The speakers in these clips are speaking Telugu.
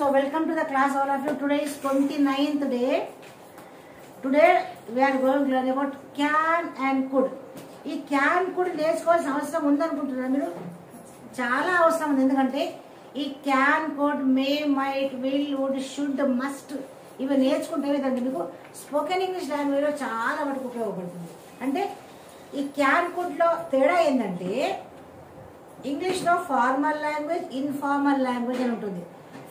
So welcome to the class all of you. Today is 29th day. Today we are going to learn about can and could. ఈ క్యాన్ కూడా నేర్చుకోవాల్సిన అవసరం ఉందనుకుంటున్నాను మీరు చాలా అవసరం ఉంది. ఎందుకంటే ఈ can could may might will would should must ఇవి నేర్చుకుంటే ఏదంటే మీకు స్పోకెన్ ఇంగ్లీష్ లాంగ్వేజ్లో చాలా మటుకు ఉపయోగపడుతుంది. అంటే ఈ క్యాన్ కోడ్లో తేడా ఏంటంటే ఇంగ్లీష్లో ఫార్మల్ లాంగ్వేజ్ ఇన్ఫార్మల్ లాంగ్వేజ్ అని ఉంటుంది.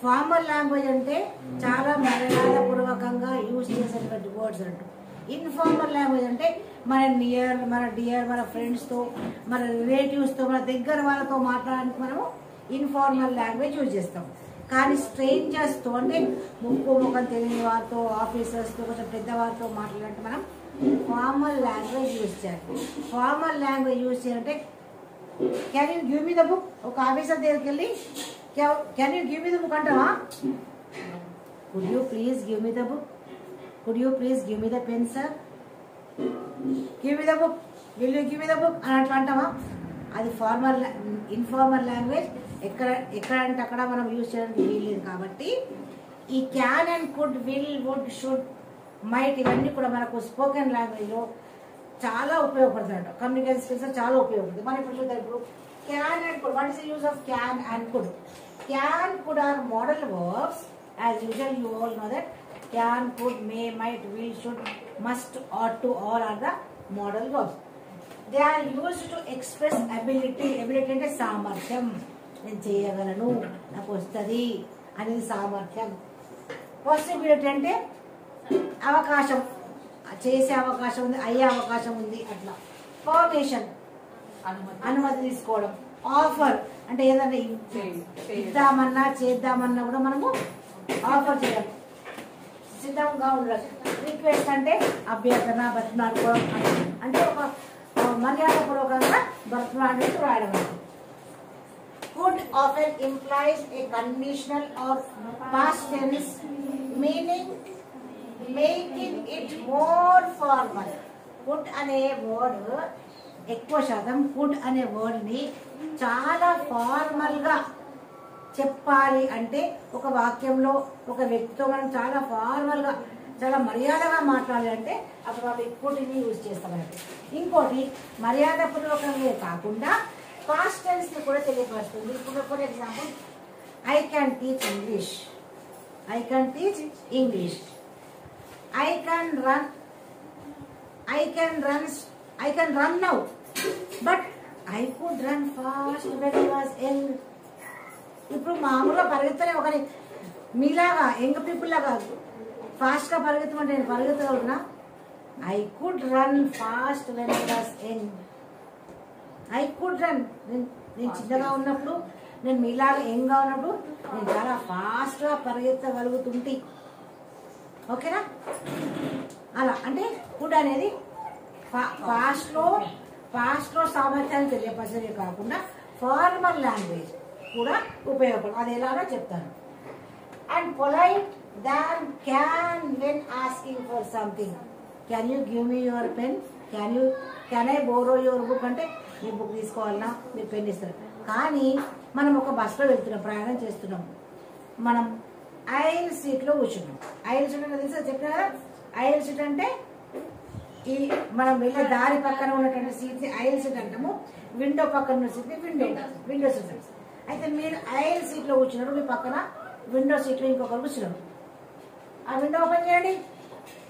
ఫార్మల్ లాంగ్వేజ్ అంటే చాలా మర్యాదపూర్వకంగా యూజ్ చేసేటువంటి వర్డ్స్ అంటూ. ఇన్ఫార్మల్ లాంగ్వేజ్ అంటే మన నియర్ మన డియర్ మన ఫ్రెండ్స్తో మన రిలేటివ్స్తో మన దగ్గర వాళ్ళతో మాట్లాడడానికి మనము ఇన్ఫార్మల్ లాంగ్వేజ్ యూజ్ చేస్తాం. కానీ స్ట్రేంజర్స్తో అంటే ముఖం తెలియని వారితో ఆఫీసర్స్తో కొంచెం పెద్దవారితో మాట్లాడాలంటే మనం ఫార్మల్ లాంగ్వేజ్ యూజ్ చేయాలి. ఫార్మల్ లాంగ్వేజ్ యూజ్ చేయాలంటే can you give me the book, ఒక ఆఫీసర్ దగ్గరికి వెళ్ళి can you give me the book అంటావా? Could you please give me the book, could you please give me the pen sir, give me the book, will you give me the book అని అట్లా అంటావా? అది ఫార్మల్. ఇన్ఫార్మల్ లాంగ్వేజ్ ఎక్కడ అంటే అక్కడ మనం యూజ్ చేయడానికి వీల్లేదు. కాబట్టి ఈ can and could will would should might ఇవన్నీ కూడా మనకు స్పోకెన్ లాంగ్వేజ్లో చాలా ఉపయోగపడుతుంది. కమ్యూనికేషన్ స్కిల్స్ చాలా ఉపయోగపడుతుంది. మనం ఇప్పుడు చూద్దాం. ఇప్పుడు can and could, what is the use of can and could? Can could are modal verbs. As usual you all know that can, could, may, might, will, should, must, ought to, all are the modal verbs. They are used to express ability. Ability అంటే సామర్థ్యం. నేను చేయగలను, నాకు వస్తుంది అనేది సామర్థ్యం. పాసిబిలిటీ అంటే అవకాశం, చేసే అవకాశం ఉంది, అయ్యే అవకాశం ఉంది అట్లా. పర్మిషన్ అనుమతి తీసుకోవడం. ఆఫర్ అంటే ఏదన్నా ఇద్దామన్నా చేద్దామన్నా కూడా మనము ఆఫర్ చేయాలి, సిద్ధంగా ఉండాలి. రిక్వెస్ట్ అంటే అభ్యర్థన, బతిమాడుకోవడం అంటే ఒక మర్యాదపూర్వకంగా బతిమాడి రాయడం. Could often implies a conditional or past tense meaning making it more formal. Could అనే వర్డ్ ఎక్కువ శాతం కుడ్ అనే వర్డ్ని చాలా ఫార్మల్గా చెప్పాలి. అంటే ఒక వాక్యంలో ఒక వ్యక్తితో మనం చాలా ఫార్మల్గా చాలా మర్యాదగా మాట్లాడాలి అంటే అప్పుడు వాళ్ళు ఎక్కువటిని యూజ్ చేస్తామంటే. ఇంకోటి మర్యాదపూర్వకంగా కాకుండా పాస్ట్ టెన్స్ని కూడా తెలియపరుస్తుంది. ఇప్పుడు for example I can teach English, I can teach English. I can run now but I could run fast when I was young. ఇప్పుడు మామూలుగా పరిగెత్తలే, ఒకరి మీలాగా యంగ్ పీపుల్ లాగా ఫాస్ట్గా పరిగెత్తమంటే నేను పరిగెత్తగలుగుతున్నా? I could run fast when I was young. I could run. నేను చిన్నగా ఉన్నప్పుడు, నేను మీలాగా యంగ్గా ఉన్నప్పుడు నేను చాలా ఫాస్ట్గా పరిగెత్తగలుగుతుంటే. ఓకేనా? అలా అంటే కుడ్ అనేది ఫాస్ట్లో సామర్థ్యాన్ని తెలియపరచే కాకుండా ఫార్మల్ లాంగ్వేజ్ కూడా ఉపయోగపడు. అది ఎలాగో చెప్తాను. And polite than can when asking for something. Can you give me your pen, can I borrow your book అంటే మీ బుక్ తీసుకోవాలన్నా మీరు పెన్ ఇస్తారు. కానీ మనం ఒక బస్సులో వెళ్తున్నాం, ప్రయాణం చేస్తున్నాం, మనం ఐల్ సీట్లో కూర్చున్నాం. ఐల్ సీట్ అంటే తెలుసా? చెప్పినా కదా, ఐల్ సీట్ అంటే ఈ మనం వెళ్ళే దారి పక్కన ఉన్నటువంటి సీట్ని ఐల్ సీట్ అంటాము. విండో పక్కన ఉన్న సీట్ని విండో సీట్. అయితే మీరు ఐల్ సీట్లో కూర్చున్నారు, మీ పక్కన విండో సీట్లో ఇంకొకరు కూర్చున్నారు. ఆ విండో ఓపెన్ చేయండి.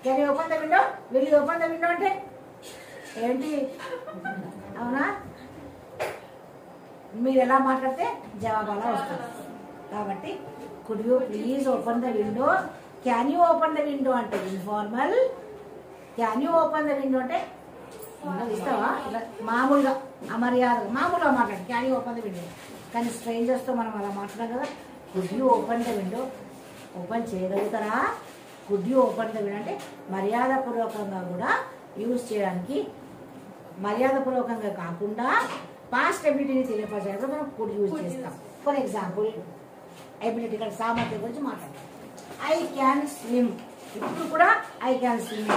Can you open the window, will you open the window అంటే ఏంటి? అవునా? మీరు ఎలా మాట్లాడితే జవాబు అలా వస్తుంది. కాబట్టి could you please open the window, can you open the window అంటే informal, can you open the window అంటే ఇస్తావా ఇలా మామూలుగా అమర్యాద మామూలుగా మాట్లాడు can you open the window. కానీ స్ట్రేంజర్స్తో మనం అలా మాట్లాడాం కదా. Could you open the window, open చేయగలుగుతారా? Could you open the window అంటే మర్యాదపూర్వకంగా కూడా యూజ్ చేయడానికి, మర్యాదపూర్వకంగా కాకుండా పాస్ట్ ఎబిలిటీని తెలియపరచడానికి మనం కుడ్ యూజ్ చేస్తాం. ఫర్ ఎగ్జాంపుల్ ఎబిలిటీ కానీ సామర్థ్యం గురించి మాట్లాడతాం. I can swim. ఇప్పుడు కూడా ఐ క్యాన్ స్విమ్,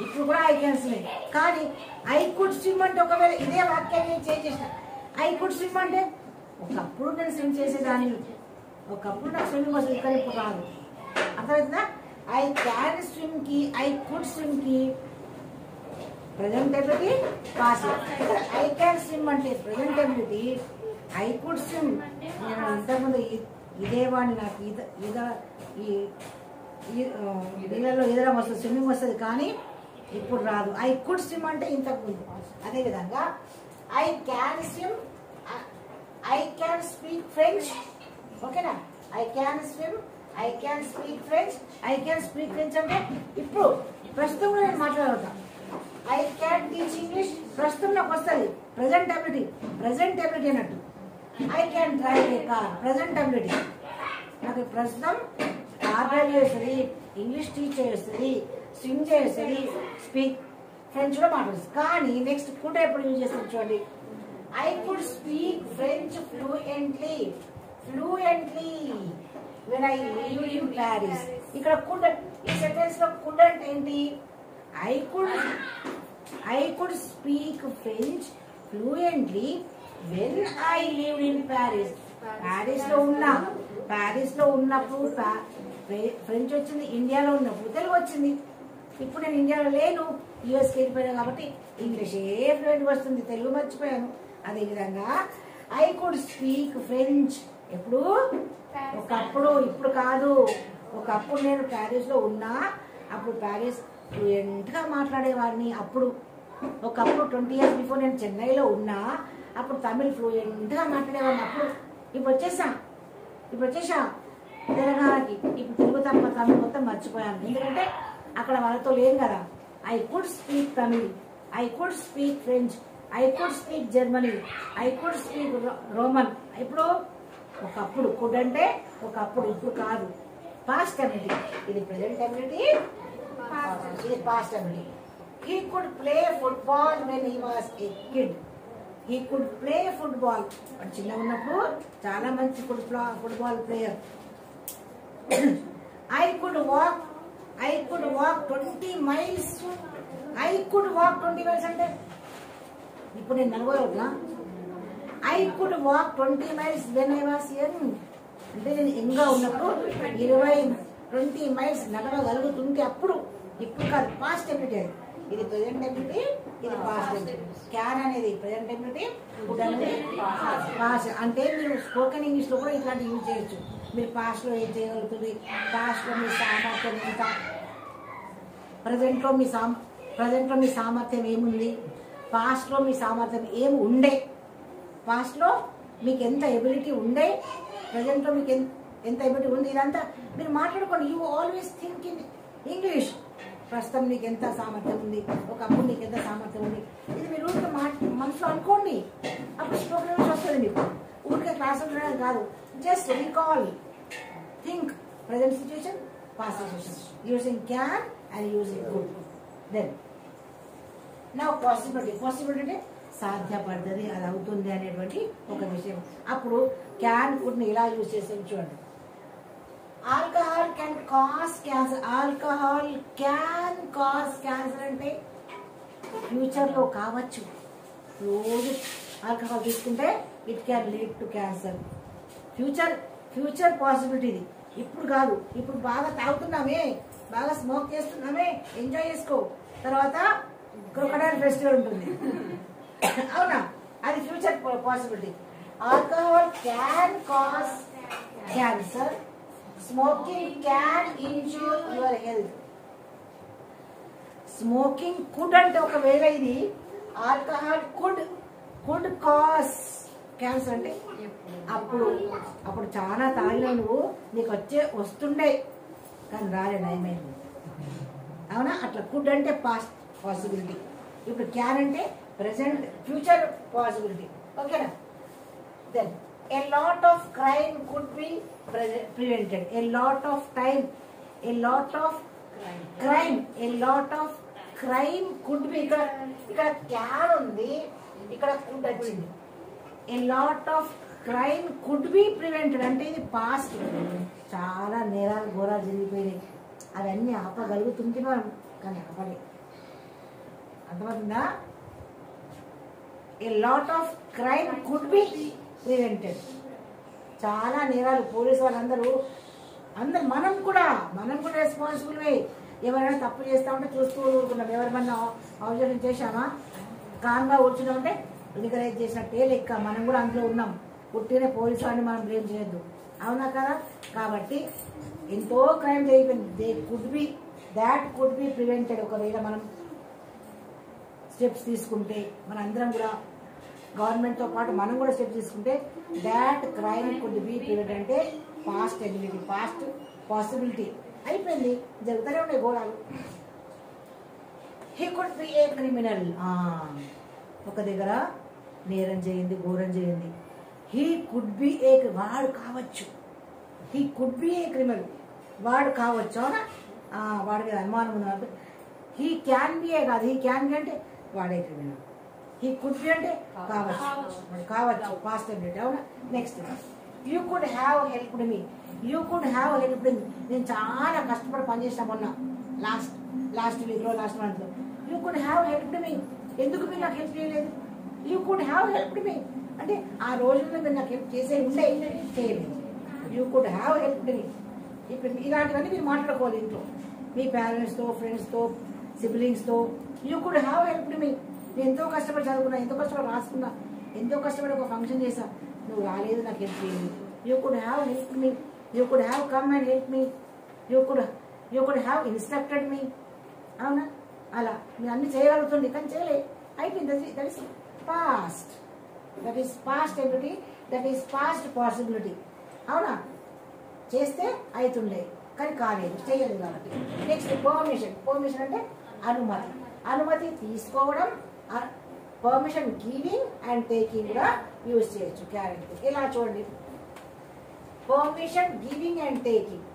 ఇప్పుడు కూడా ఐ క్యాన్ స్విమ్. కానీ ఐ కుడ్ స్విమ్ అంటే ఒకవేళ ఇదే వాక్యాన్ని నేను చేంజ్ చేసిన, ఐ కుడ్ స్విమ్ అంటే ఒకప్పుడు నేను స్విమ్ చేసేదాన్ని, ఒకప్పుడు నాకు స్విమ్మింగ్ వస్తుంది కానీ ఇప్పుడు రాదు. అర్థమవుతుందా? ఐ క్యాన్ స్విమ్ కి ఐ కుడ్ స్విమ్ కి ప్రజెంటబిలిటీ పాస్ట్. ఐ క్యాన్ స్విమ్ అంటే ప్రజెంటబిలిటీ, ఐ కుడ్ స్విమ్ నేను ఇంతకుముందు ఇదేవాడిని, నాకు నీళ్ళలో ఈదడం వస్తుంది, స్విమ్మింగ్ వస్తుంది కానీ ఇప్పుడు రాదు. ఐ కుడ్ స్విమ్ అంటే ఇంతకుముందు. అదేవిధంగా I can swim, I can speak French. ఓకేనా? I can swim, I can speak French. I can speak French అంటే ఇప్పుడు ప్రస్తుతంలో నేను మాట్లాడతాను. ఐ క్యాన్ టీచ్ ఇంగ్లీష్ ప్రస్తుతం నాకు వస్తుంది, ప్రజెంటబిలిటీ అన్నట్టు. I can drive a car, presentability. నాకు ప్రస్తుతం కార్ డ్రైవ్ చేస్తుంది, ఇంగ్లీష్ టీచ్ చేస్తుంది, స్విమ్ చేస్తుంది, స్పీక్ ఫ్రెంచ్ కూడా మాట్లాడుతుంది. కానీ నెక్స్ట్ కుడ్ ఎప్పుడు యూజ్ చేస్తాను చూడండి. I could speak French fluently when I lived in Paris. ఇక్కడ కుడ్, ఈ సెంటెన్స్ లో కుడ్ అంటే ఏంటి? I could speak French fluently when I lived in Paris. Paris లో ఉన్నప్పుడు ఫ్రెంచ్ వచ్చింది, ఇండియాలో ఉన్నప్పుడు తెలుగు వచ్చింది. ఇప్పుడు నేను ఇండియాలో లేను, యుఎస్కి వెళ్ళిపోయాను కాబట్టి ఇంగ్లీష్ ఫ్లూయెంట్ వస్తుంది, తెలుగు మర్చిపోయాను. అదేవిధంగా ఐ కుడ్ స్పీక్ ఫ్రెంచ్ ఎప్పుడు? ఒకప్పుడు, ఇప్పుడు కాదు. ఒకప్పుడు నేను ప్యారిస్ లో ఉన్నా, అప్పుడు ప్యారిస్ ఫ్లూయెంట్ గా మాట్లాడేవాడిని. ఒకప్పుడు 20 years బిఫోర్ నేను చెన్నైలో ఉన్నా, అప్పుడు తమిళ్ ఫ్లూయెంట్ గా మాట్లాడేవాడిని. ఇప్పుడు వచ్చేసా తెలంగాణకి. ఇప్పుడు తెలుగు తప్ప తమిళ్ మొత్తం మర్చిపోయాను, ఎందుకంటే అక్కడ వాళ్ళతో లేను కదా. I could speak Tamil, I could speak French, I could speak Germany, I could speak Roman. ఇప్పుడు ఒకప్పుడు కుడ్ అంటే ఒకప్పుడు, ఇప్పుడు కాదు. పాస్ట్ అబిలిటీ, ఇది ప్రెజెంటబిలిటీ, ఇది past ability. He could play football when he was a kid. He could play football. వాడు చిన్నగా ఉన్నప్పుడు చాలా మంచి football player. I could walk 20 miles. I could walk 20 miles అంటే ఇప్పుడు నేను 40 అవుతున్నా. I could walk 20 miles when I was young. అంటే నేను యంగ్గా ఉన్నప్పుడు 20 miles నడవగలుగుతుంటే అప్పుడు, ఇప్పుడు కాదు. పాస్ట్ అబిలిటీ అది. ఇది ప్రెజెంటబిలిటీ, ఇది పాస్ట్ అబిలిటీ. క్యాన్ అనేది ప్రెజెంటబిలిటీ, కుడ్ అనేది పాస్ట్. అంటే మీరు స్పోకెన్ ఇంగ్లీష్ లో కూడా ఇట్లాంటి యూజ్ చేయొచ్చు. మీరు పాస్ట్ లో ఏం చేయగలుగుతుంది, పాస్ట్ లో మీ సామర్థ్యం ఎంత, ప్రజెంట్ లో మీ సామర్థ్యం ఏముంది, పాస్ట్ లో మీ సామర్థ్యం ఏమి ఉండే, పాస్ట్ లో మీకు ఎంత ఎబిలిటీ ఉండే, ప్రజెంట్ లో మీకు ఎంత ఎబిలిటీ ఉంది. ఇదంతా మీరు మాట్లాడుకోండి. You always think in English. ప్రస్తుతం నీకు ఎంత సామర్థ్యం ఉంది, ఒకప్పుడు నీకు ఎంత సామర్థ్యం ఉంది, ఇది మీరు ఊరికే మనసులో అనుకోండి. అప్పుడు స్పోకెన్ ఇంగ్లీష్ వస్తుంది మీకు. ఊరికే క్లాసులు కాదు, just recall, think present situation, past situation, using can and using could. Then నా పాసిబిలిటీ అంటే సాధ్యపడ్డది, అది అవుతుంది అనేటువంటి ఒక విషయం. అప్పుడు క్యాన్ కుడ్ ని ఇలా యూజ్ చేస్తాం చూడండి. Alcohol can cause cancer. Alcohol can cause cancer అంటే ఫ్యూచర్ లో కావచ్చు. రోజు ఆల్కహాల్ తీసుకుంటే it can lead to cancer. Future possibility ఇది. ఇప్పుడు కాదు. ఇప్పుడు బాగా తాగుతున్నామే, బాగా స్మోక్ చేస్తున్నామే, ఎంజాయ్ చేసుకో. తర్వాత క్రొకడైల్ ఫెస్టివల్ ఉంటుంది, అవునా? అది future possibility. Alcohol can cause cancer. Smoking can injure your health. Smoking could అంటే ఒకవేళ ఇది ఆల్కహాల్ కుడ్ కాజ్ క్యాన్సర్ అంటే అప్పుడు చాలా తాగినా నువ్వు, నీకు వస్తుండే కానీ రాలే, నయమైంది, అవునా? అట్లా కుడ్ అంటే పాస్ట్ పాసిబిలిటీ. ఇప్పుడు క్యాన్ అంటే ప్రెసెంట్ ఫ్యూచర్ పాసిబిలిటీ. ఓకేనా? Then a lot of crime could be prevented. A lot of crime could be. ఇక్కడ క్యాన్ ఉంది, ఇక్కడ కుడ్ వచ్చింది. A lot of crime could be prevented అంటే ఇది పాస్ట్. చాలా నేరాలు ఘోరాలు జరిగిపోయినాయి, అవన్నీ ఆపగలుగుతుంది మనం, కానీ ఆపలే. అర్థమవుతుందా? A lot of crime could be prevented. చాలా నేరాలు పోలీసు వాళ్ళందరూ మనం కూడా రెస్పాన్సిబుల్. ఎవరైనా తప్పు చేస్తా ఉంటే చూస్తూ ఊరుకున్నాం. ఎవరిమన్నా అవసరం చేశామా, కామ్గా కూర్చున్నామంటే రికరైజ్ చేసినట్టే లెక్క. మనం కూడా అందులో ఉన్నాం. పుట్టిన పోలీసు వాడిని మనం బ్లేమ్ చేయొద్దు, అవునా కదా? కాబట్టి ఎంతో క్రైమ్ జరిగిపోయింది. That could be prevented. ఒకవేళ మనం స్టెప్స్ తీసుకుంటే, మన అందరం కూడా గవర్నమెంట్తో పాటు మనం కూడా స్టెప్స్ తీసుకుంటే that crime could be prevented. అంటే పాస్ట్ ఎబిలిటీ, పాస్ట్ పాసిబిలిటీ అయిపోయింది. జరుగుతూనే ఉన్నాయి ఘోరాలు. He could be A criminal. ఒక దగ్గర నేరం చేయింది, ఘోరం చేయింది. హీ కుడ్ బి ఏ, వాడు కావచ్చు. He could be A criminal, వాడు కావచ్చు. అవునా? వాడి మీద అనుమానం ఉన్నది. హీ క్యాన్ బి ఏ కాదు, హీ క్యాన్ బి అంటే వాడే క్రిమినల్. హీ కుడ్ బి అంటే కావచ్చు, పాస్ట్ ఎబిలిటీ. అవునా? Next, you could have helped me. You could have helped me. నేను చాలా కష్టపడి పనిచేసిన మొన్న లాస్ట్ వీక్లో, లాస్ట్ మంత్లో. You could have helped me. ఎందుకు మీరు నాకు హెల్ప్ చేయలేదు? You could have helped me అంటే ఆ రోజుల్లో మీరు నాకు హెల్ప్ చేసే ఉంటే చేయలేదు. You could have helped me. ఇప్పుడు ఇలాంటివన్నీ మీరు మాట్లాడుకోవాలి ఇంట్లో మీ పేరెంట్స్తో, ఫ్రెండ్స్తో, సిబ్లింగ్స్తో. You could have helped me. నేను ఎంతో కష్టపడి చదువుకున్నా, ఎంతో కష్టపడి రాసుకున్నా, ఎంతో కష్టపడి ఒక ఫంక్షన్ చేశా, నువ్వు రాలేదు, నాకు హెల్ప్ చేయలేదు. You could have helped me. You could have come and help me. You could have instructed me. అవునా? అలా మీరు అన్ని చేయగలుగుతుంది కానీ చేయలే, అయిపోయింది. That is past. That is past ability. That is past possibility. అవునా? చేస్తే అవుతుండే కానీ కాలేదు, చేయలేదు కాబట్టి. నెక్స్ట్, పర్మిషన్ అంటే అనుమతి తీసుకోవడం. పర్మిషన్ గివింగ్ అండ్ టేకింగ్ కూడా యూజ్ చేయొచ్చు క్యారెక్టర్. ఇలా చూడండి, permission giving and taking.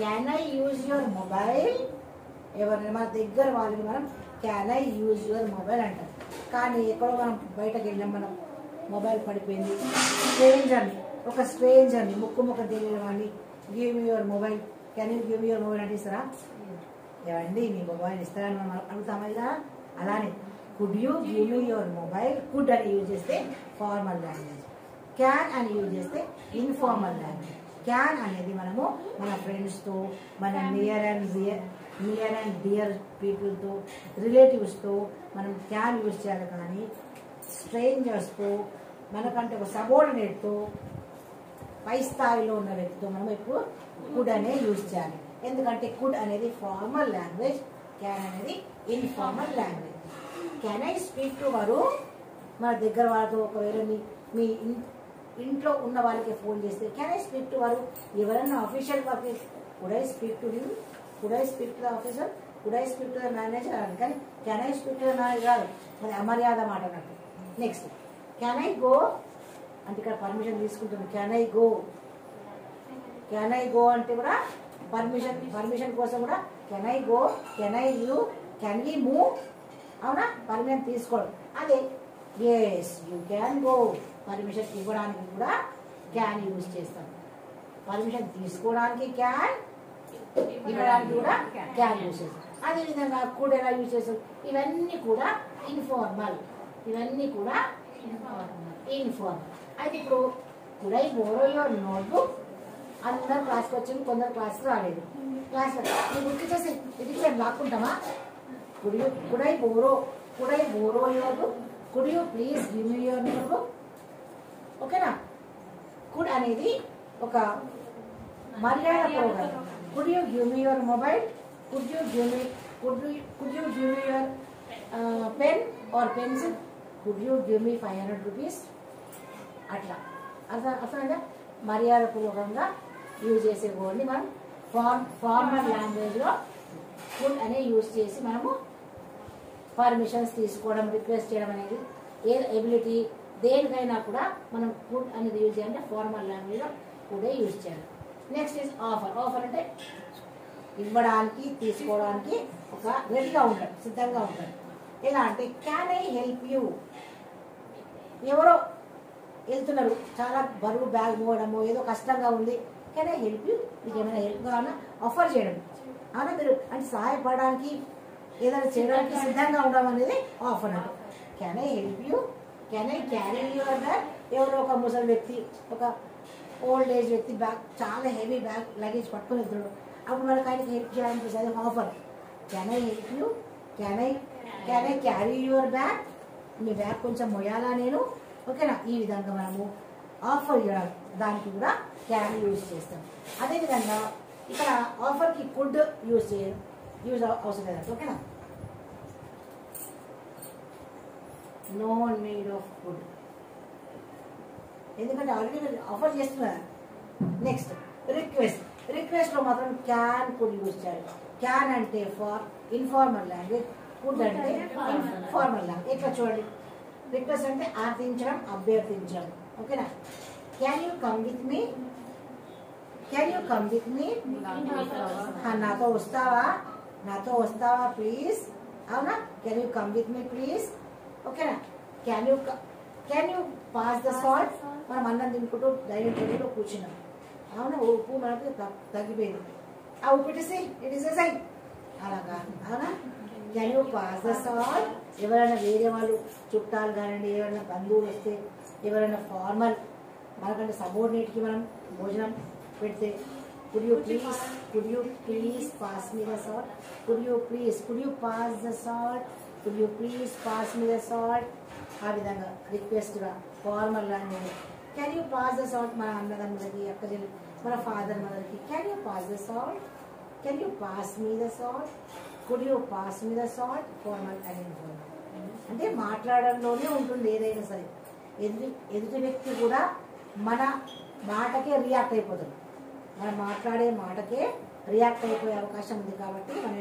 Can I use your mobile? ఎవరైనా మన దగ్గర వాళ్ళని మనం can I use your mobile అంటారు. కానీ ఎక్కడో మనం బయటకు వెళ్ళాం, మనం మొబైల్ పడిపోయింది, ఒక స్ట్రేంజర్ని ముక్కు తెలియని వాడిని give me your mobile, can you give your mobile అంటే ఇస్తారా? ఏమండి మీ మొబైల్ ఇస్తారని మనం అడుగుతామా? ఇలా అలానే could you give me your mobile. Could అని యూజ్ చేస్తే ఫార్మల్ లాంగ్వేజ్, క్యాన్ అని యూజ్ చేస్తే ఇన్ఫార్మల్ లాంగ్వేజ్. క్యాన్ అనేది మనము మన ఫ్రెండ్స్తో, మన నియర్ అండ్ డియర్ పీపుల్తో, రిలేటివ్స్తో మనం క్యాన్ యూజ్ చేయాలి. కానీ స్ట్రేంజర్స్తో, మనకంటే ఒక సబోర్డినేట్తో, పై స్థాయిలో ఉన్న వ్యక్తితో మనం ఎప్పుడు కుడ్ అనే యూజ్ చేయాలి. ఎందుకంటే కుడ్ అనేది ఫార్మల్ లాంగ్వేజ్, క్యాన్ అనేది informal language. Can I speak to వారు మన దగ్గర వాళ్ళతో, ఒకవేళ మీ ఇంట్లో ఉన్న వాళ్ళకి ఫోన్ చేస్తే క్యాన్ ఐ స్పీక్ టు వారు. ఎవరైనా official work could I speak to him, could I speak to the officer, could I speak to the manager అని. కానీ can I speak to the manager కాదు, అది అమర్యాద మాట అన్నట్టు. నెక్స్ట్, క్యాన్ ఐ గో అంటే ఇక్కడ పర్మిషన్ తీసుకుంటుంది. క్యాన్ ఐ గో అంటే కూడా పర్మిషన్ కోసం కూడా can I go, can I leave, can we move. అవునా? పర్మిషన్ తీసుకోవడం. అదే yes you can go. Permission ఇవ్వడానికి కూడా క్యాన్ యూజ్ చేస్తాం. పర్మిషన్ తీసుకోవడానికి క్యాన్, ఇవ్వడానికి కూడా క్యాన్ యూజ్ చేస్తాం. అదేవిధంగా కూడా ఎలా యూజ్ చేస్తాం? ఇవన్నీ కూడా ఇన్ఫార్మల్. అయితే ఇప్పుడు could I borrow your notebook? అందరు క్లాస్కి వచ్చింది, కొందరు క్లాస్కి రాలేదు. క్లాస్లో నువ్వు గుర్తు చేసి ఇది మేము లాక్కుంటామా? Could I borrow your book? Could you please give me your notebook? ఓకేనా? కుడ్ అనేది ఒక మర్యాద program. Could you give me your mobile? Could you give me your pen or pencil? Could you give me 500 rupees? అట్లా అర్థమైందా? మర్యాదపూర్వకంగా యూజ్ చేసే వర్డ్ని మనం ఫార్మల్ లాంగ్వేజ్లో కుడ్ అనే యూజ్ చేసి మనము పర్మిషన్స్ తీసుకోవడం, రిక్వెస్ట్ చేయడం అనేది ఏ ఎబిలిటీ దేనికైనా కూడా మనం కుడ్ అనేది యూజ్ చేయాలంటే ఫార్మల్ లాంగ్వేజ్లో కుడే యూజ్ చేయాలి. నెక్స్ట్ ఈజ్ ఆఫర్ అంటే ఇవ్వడానికి, తీసుకోవడానికి ఒక రెడీగా ఉంటాడు, సిద్ధంగా ఉంటాడు. ఎలా అంటే క్యాన్ ఐ హెల్ప్ యూ? ఎవరో వెళ్తున్నారు, చాలా బరువు బ్యాగ్ మోయడము, ఏదో కష్టంగా ఉంది, కెన్ ఐ హెల్ప్ యూ? మీకు ఏమైనా హెల్ప్ కావాలన్నా ఆఫర్ చేయడం. అవునా? మీరు అంటే సహాయపడడానికి, ఏదైనా చేయడానికి సిద్ధంగా ఉండడం అనేది ఆఫర్ అంటే. Can I help you? Can I carry your bag? ఎవరో ఒక ముసలి వ్యక్తి, ఒక ఓల్డ్ ఏజ్ వ్యక్తి బ్యాగ్ చాలా హెవీ బ్యాగ్ లగేజ్ పట్టుకొని వెళ్తున్నాడు. అప్పుడు మనకు ఆయనకి హెల్ప్ చేయాలనిపిస్తుంది, అది offer. Can I help you, can I carry your bag, me bag కొంచెం మొయ్యాలా నేను, ఓకేనా. ఈ విధంగా మనము ఆఫర్ ఇవ్వడం దానికి కూడా క్యాన్ యూజ్ చేస్తాం. అదేవిధంగా ఇక్కడ ఆఫర్కి కుడ్ యూజ్ అవసరం లేదండి, ఓకేనా. నో నీడ్ ఆఫ్ కుడ్, ఎందుకంటే ఆల్రెడీ ఆఫర్ చేస్తున్నారు. నెక్స్ట్ రిక్వెస్ట్ లో మాత్రం క్యాన్ కుడ్ యూజ్ చేయాలి. క్యాన్ అంటే ఫార్ ఇన్ఫార్మల్ లాంగ్వేజ్, కుడ్ అంటే ఫార్మల్ లాంగ్వేజ్. ఎట్లా చూడండి, రిక్వెస్ట్ అంటే ఆర్థించడం, అభ్యర్థించడం, ఓకేనా. Can you come with me, can you come with me, నాతో వస్తావా ప్లీజ్, అవునా. Can you come with me please, ఓకేనా. Can you pass the salt, మనం అన్నం తినుకుంటూ డైనింగ్ టేబుల్లో కూర్చున్నాం, అవునా. ఉప్పు మనకు తగ్గిపోయింది, ఆ ఉప్పు ఇట్ ఇస్ సై అలాగా, అవునా. Can you pass the salt, ఎవరైనా వేరే వాళ్ళు చుట్టాలు కానివ్వండి, ఎవరైనా బంధువులు వస్తే, ఎవరైనా ఫార్మల్ మనకంటే సబోర్డినేట్కి మనం భోజనం పెడితే, could you please pass me the salt, could you pass the salt, could you please pass me the salt. ఆ విధంగా రిక్వెస్ట్గా formal language. Can you pass the salt, మన అన్నదమ్ములకి, అక్కజల్లి, మన ఫాదర్ మదర్కి, can you pass the salt, can you pass me the salt, could you pass me the salt. Formal and informal అంటే మాట్లాడడంలోనే ఉంటుంది ఏదైనా సరే. ఎదుటి వ్యక్తి కూడా మన మాటకే రియాక్ట్ అయిపోతుంది, మనం మాట్లాడే మాటకే రియాక్ట్ అయిపోయే అవకాశం ఉంది. కాబట్టి మనం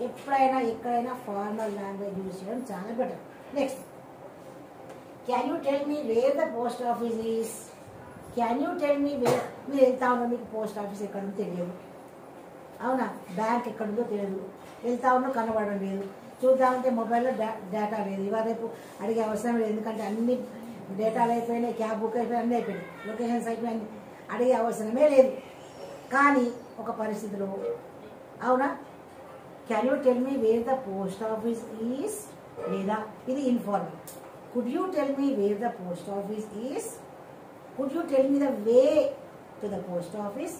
ఎప్పుడైనా ఎక్కడైనా ఫార్మల్ లాంగ్వేజ్ యూజ్ చేయడం చాలా better. Next, can you tell me wear the post office is, can you tell me wear, మీరు వెళ్తా ఉన్నా మీకు పోస్ట్ ఆఫీస్ ఎక్కడుందో తెలియదు, అవునా. బ్యాంక్ ఎక్కడుందో తెలియదు, వెళ్తా ఉన్నా కనబడడం లేదు, చూద్దామంటే మొబైల్లో డేటా లేదు. ఇవాళ రేపు అడిగే అవసరం లేదు, ఎందుకంటే అన్ని డేటాలు అయిపోయినాయి, క్యాబ్ బుక్ అయిపోయి అన్నీ అయిపోయినాయి, లొకేషన్స్ అయిపోయినాయి, అడిగే అవసరమే లేదు. కానీ ఒక పరిస్థితిలో, అవునా, can you tell me wear the post office is, లేదా ఇది informal. Could you tell me wear the post office is, could you tell me the way to the post office,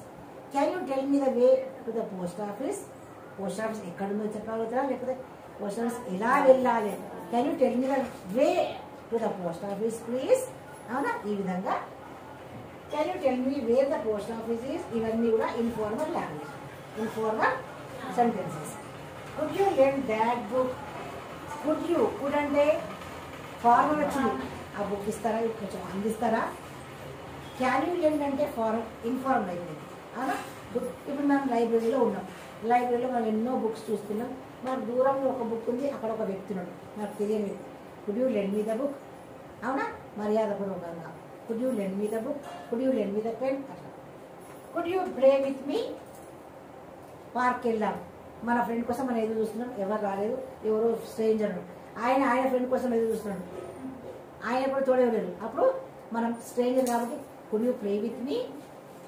can you tell me the way to the post office. Post office ఎక్కడుందో చెప్పగలుగుతారా, లేకపోతే పోస్ట్ ఆఫీస్ ఎలా వెళ్ళాలి, can you tell me the way to the post office please, అవునా. ఈ విధంగా can you tell me wear the post office is, ఇవన్నీ కూడా informal language, informal sentences. Could you lend that book, could అంటే ఫార్మల్ వచ్చింది, ఆ బుక్ ఇస్తారా, కొంచెం అందిస్తారా. క్యాన్ యూ లెండ్ అంటే ఇన్ఫార్మల్ అయిపోయింది, అవునా. ఇప్పుడు మనం లైబ్రరీలో ఉన్నాం, లైబ్రరీలో మనం ఎన్నో బుక్స్ చూస్తున్నాం, మనకు దూరంలో ఒక బుక్ ఉంది, అక్కడ ఒక వ్యక్తి ఉన్నాడు, నాకు తెలియని వ్యక్తి. Could you lend me the book, అవునా, మర్యాదపూర్వకంగా. Could you lend me the book, could you lend me the pen, అట్లా. Could you play with me, park వెళ్ళాం, మన ఫ్రెండ్ కోసం మనం ఎదురు చూస్తున్నాం, ఎవరు రాలేదు, ఎవరో స్ట్రేంజర్, ఆయన ఫ్రెండ్ కోసం ఎదురు చూస్తున్నాడు, ఆయన ఎప్పుడు తోడేవలేదు, అప్పుడు మనం స్ట్రేంజర్ కాబట్టి could you play with me,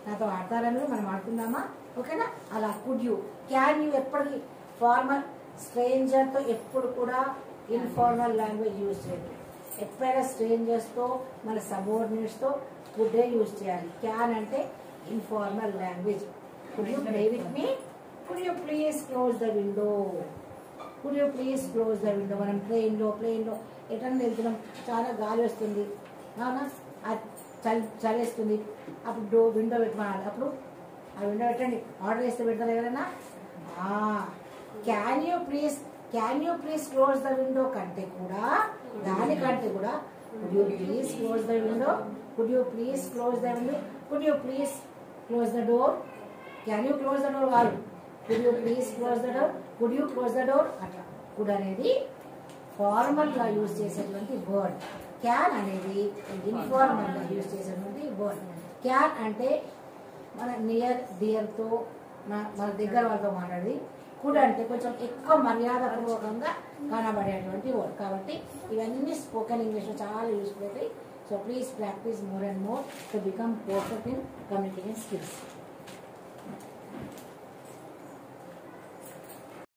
నాతో ఆడతారని మనం ఆడుకుందామా, ఓకేనా. అలా కుడ్ యూ. క్యాన్ యూ ఎప్పటికీ ఫార్మల్, స్ట్రేంజర్తో ఎప్పుడు కూడా ఇన్ఫార్మల్ లాంగ్వేజ్ యూజ్ చేయాలి. ఎప్పుడైనా స్ట్రేంజర్స్తో, మన సబోర్డినేట్స్తో కుడ్డే యూజ్ చేయాలి. క్యాన్ అంటే informal language. Could you play with me, could you please close the window, could you please close the window. మనం ప్లేన్లో ఎటన్నా వెళ్తున్నాం, చాలా గాలి వస్తుంది, అవునా, చలేస్తుంది, అప్పుడు విండో పెట్టమనాలి, అప్పుడు ఆ విండో పెట్టండి, ఆర్డర్ చేస్తే పెడతారు ఎవరైనా. Can you please close the window కంటే కూడా, దానికంటే కూడా could you please close the window, could you please close the window, could you please close the door. Can you close the door కాదు, could you please close the door, could you close the door, అట్లా. కుడ్ అనేది ఫార్మల్ గా యూజ్ చేసేటువంటి వర్డ్, క్యాన్ అనేది ఇన్ఫార్మల్ గా యూజ్ చేసేటువంటి వర్డ్. క్యాన్ అంటే మన నియర్ డియర్తో, మన దగ్గర వాళ్ళతో మాట్లాడేది. కుడ్ అంటే కొంచెం ఎక్కువ మర్యాదపూర్వకంగా కనబడేటువంటి వర్డ్. కాబట్టి ఇవన్నీ స్పోకెన్ ఇంగ్లీష్లో చాలా యూస్ఫుల్ అవుతాయి. So please practice more and more to become perfect in communication skills.